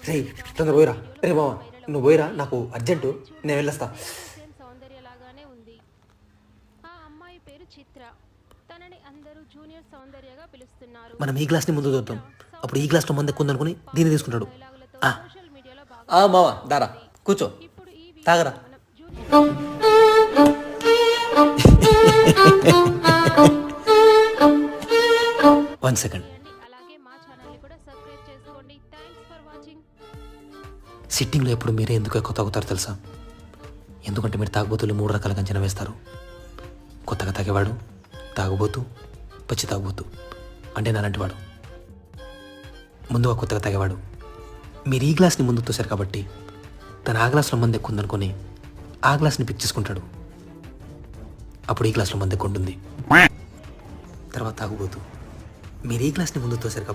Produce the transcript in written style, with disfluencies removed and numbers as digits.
రే తొందర పోయిరా. రే మామ నువ్వు పోయిరా, నాకు అర్జెంటు, నేను వెళ్ళొస్తా. సౌందర్యలాగానే ఉంది. ఆ అమ్మాయి పేరు చిత్ర. తనని అందరూ జూనియర్ సౌందర్యగా పిలుస్తున్నారు. మనం ఈ గ్లాస్ని ముందు చూద్దాం, అప్పుడు ఈ గ్లాస్లో మంది ఎక్కువ అనుకుని దీన్ని తీసుకుంటాడు. సోషల్ మీడియాలో బాగా మామ దారా కూర్చో ఇప్పుడు ఈ తాగరా. మనం జూనియర్ 1 సెకండ్. అలాగే మా ఛానల్ని కూడా సబ్స్క్రైబ్ చేసుకోండి. Thanks for watching. సిట్టింగ్లో ఎప్పుడు మీరే ఎందుకు ఎక్కువ తాగుతారు తెలుసా? ఎందుకంటే మీరు తాగుబోతులు 3 రకాలుగా అంచనా వేస్తారు. కొత్తగా తాగేవాడు, తాగుబోతు, పచ్చి తాగుబోతు, అంటే నాలాంటి వాడు. ముందుగా కొత్తగా తాగేవాడు. మీరు ఈ గ్లాస్ని ముందుకు తోశారు కాబట్టి తను ఆ గ్లాస్లో మంది ఎక్కువ ఉందనుకొని ఆ గ్లాస్ని పిక్ చేసుకుంటాడు. అప్పుడు ఈ గ్లాస్లో మంది ఎక్కువ ఉంటుంది. తర్వాత తాగుబోతు. మీరు ఈ గ్లాస్ని ముందుకు తోశారు కాబట్టి